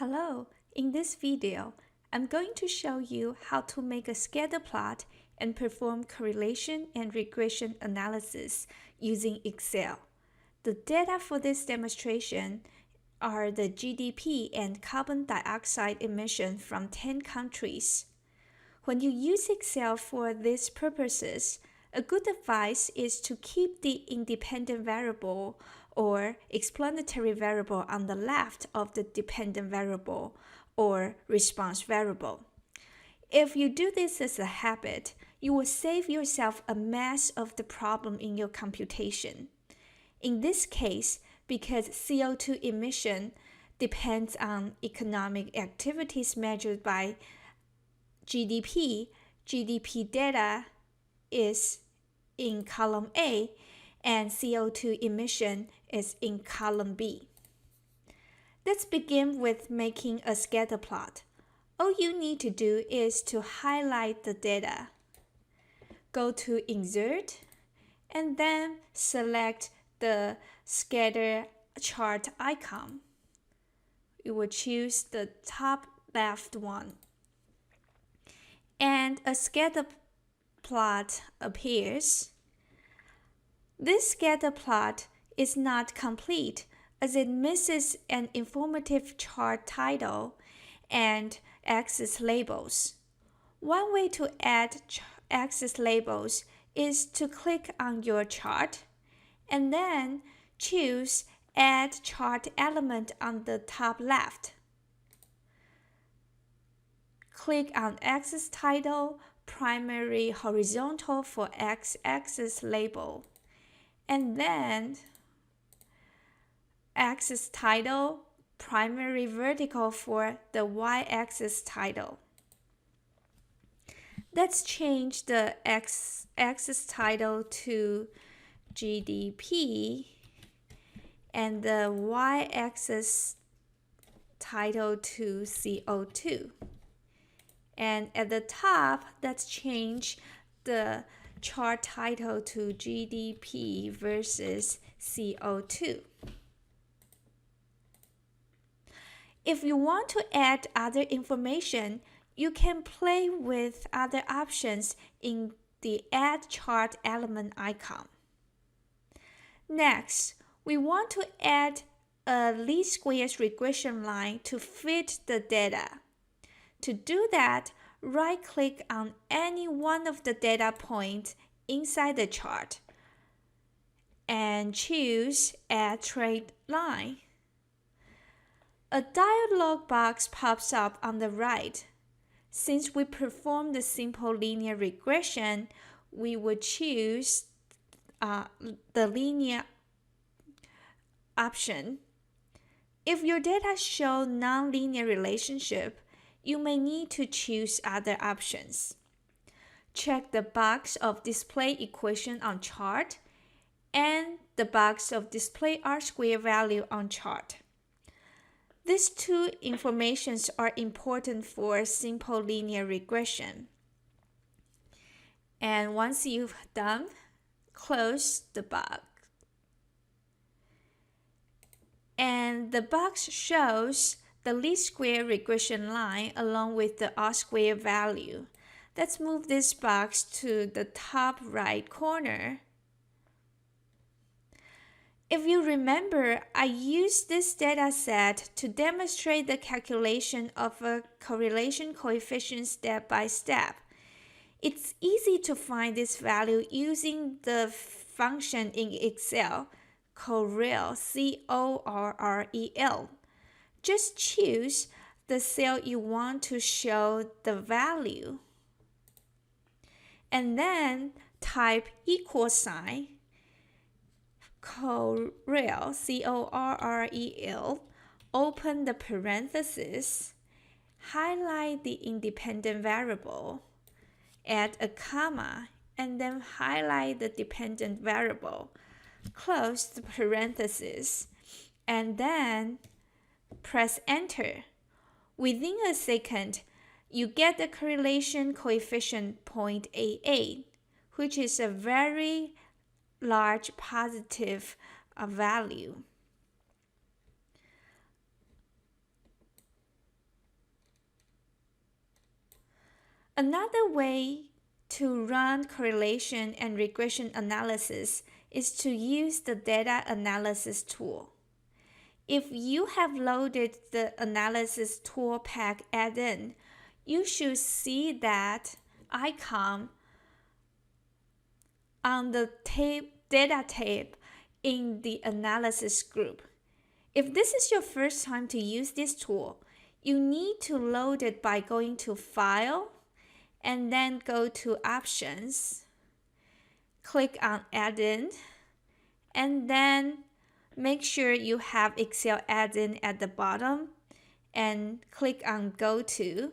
Hello, in this video, I'm going to show you how to make a scatter plot and perform correlation and regression analysis using Excel. The data for this demonstration are the GDP and carbon dioxide emission from 10 countries. When you use Excel for these purposes, a good advice is to keep the independent variable or explanatory variable on the left of the dependent variable or response variable. If you do this as a habit, you will save yourself a mess of the problem in your computation. In this case, because CO2 emission depends on economic activities measured by GDP data is in column A, and CO2 emission is in column B. Let's begin with making a scatter plot. All you need to do is to highlight the data. Go to Insert, and then select the scatter chart icon. You will choose the top left one. And a scatter plot appears. This scatter plot is not complete as it misses an informative chart title and axis labels. One way to add axis labels is to click on your chart and then choose Add Chart Element on the top left. Click on Axis Title, Primary Horizontal for X-axis label, and then Axis Title, Primary Vertical for the Y-axis title. Let's change the X-axis title to GDP and the Y-axis title to CO2. And at the top, let's change the chart title to GDP versus CO2. If you want to add other information, you can play with other options in the Add Chart Element icon. Next, we want to add a least squares regression line to fit the data. To do that, right-click on any one of the data points inside the chart and choose Add Trade Line. A dialog box pops up on the right. Since we performed the simple linear regression, we would choose the linear option. If your data show nonlinear relationship, you may need to choose other options. Check the box of Display Equation on Chart and the box of Display R-square value on chart. These two informations are important for simple linear regression. And once you've done, close the box. And the box shows the least square regression line along with the R-square value. Let's move this box to the top right corner. If you remember, I used this data set to demonstrate the calculation of a correlation coefficient step by step. It's easy to find this value using the function in Excel, correl, C-O-R-R-E-L. Just choose the cell you want to show the value, and then type equal sign, correl, C-O-R-R-E-L, open the parenthesis, highlight the independent variable, add a comma, and then highlight the dependent variable, close the parenthesis, and then press enter. Within a second, you get the correlation coefficient 0.88, which is a very large positive value. Another way to run correlation and regression analysis is to use the data analysis tool. If you have loaded the analysis tool pack add-in, you should see that icon on the data tab in the analysis group. If this is your first time to use this tool, you need to load it by going to File and then go to Options, click on Add-in, and then make sure you have Excel add-in at the bottom and click on Go To.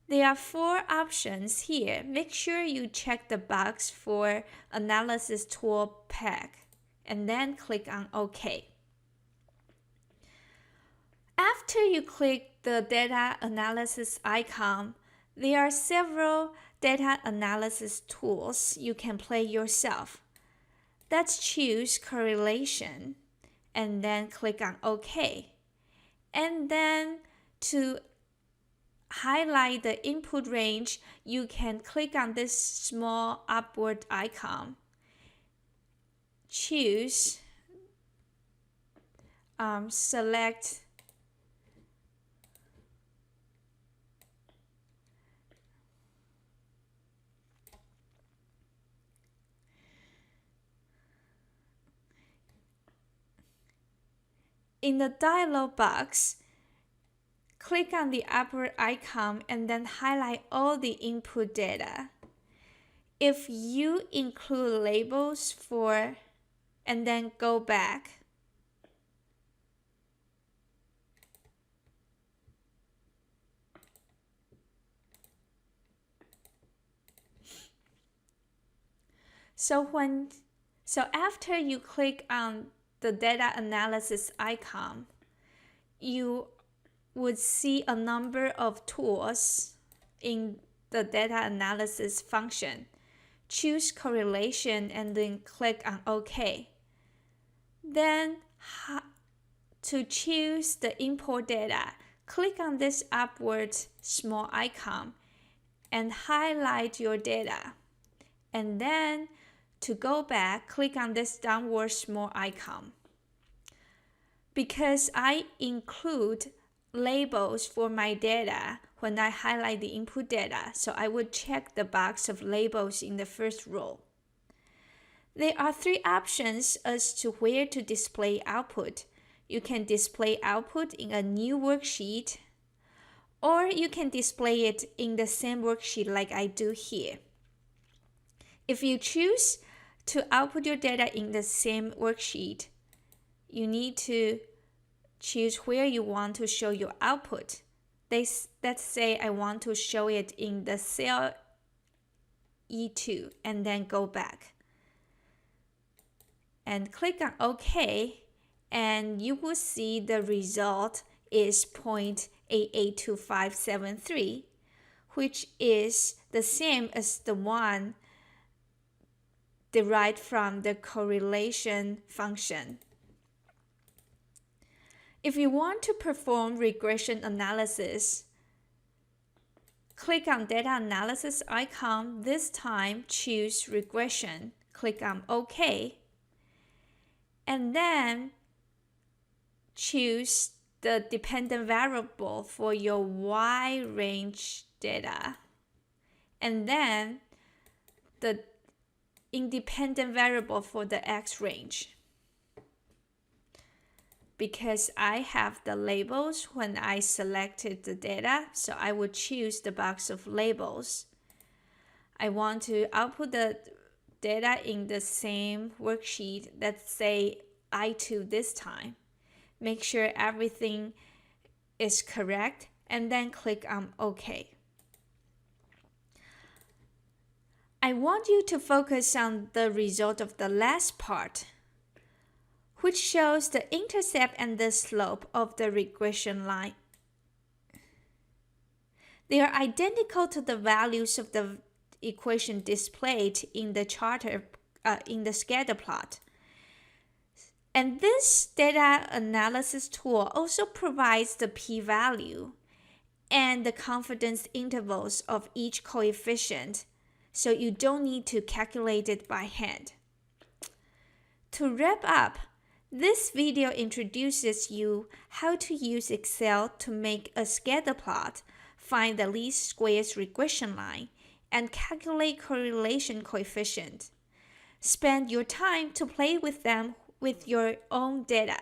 There are 4 options here. Make sure you check the box for Analysis Tool Pack and then click on OK. After you click the data analysis icon, there are several data analysis tools you can play yourself. Let's choose correlation and then click on OK. And then to highlight the input range, you can click on this small upward icon. Choose, select in the dialog box, click on the upward icon and then highlight all the input data. If you include labels for, and then go back, so after you click on the data analysis icon, you would see a number of tools in the data analysis function. Choose correlation and then click on OK. Then to choose the import data, click on this upward small icon and highlight your data. And then to go back, click on this downward small icon. Because I include labels for my data when I highlight the input data, so I would check the box of labels in the first row. There are 3 options as to where to display output. You can display output in a new worksheet, or you can display it in the same worksheet like I do here. If you choose to output your data in the same worksheet, you need to choose where you want to show your output. Let's say I want to show it in the cell E2 and then go back. And click on OK, and you will see the result is 0.882573, which is the same as the one derived from the correlation function. If you want to perform regression analysis, click on data analysis icon. This time choose regression. Click on OK. And then choose the dependent variable for your Y range data. And then the independent variable for the X range. Because I have the labels when I selected the data, so I would choose the box of labels. I want to output the data in the same worksheet, let's say I2 this time. Make sure everything is correct and then click on OK. I want you to focus on the result of the last part, which shows the intercept and the slope of the regression line. They are identical to the values of the equation displayed in the scatter plot. And this data analysis tool also provides the p-value. and the confidence intervals of each coefficient, so you don't need to calculate it by hand. To wrap up, this video introduces you how to use Excel to make a scatter plot, find the least squares regression line, and calculate correlation coefficient. Spend your time to play with them with your own data.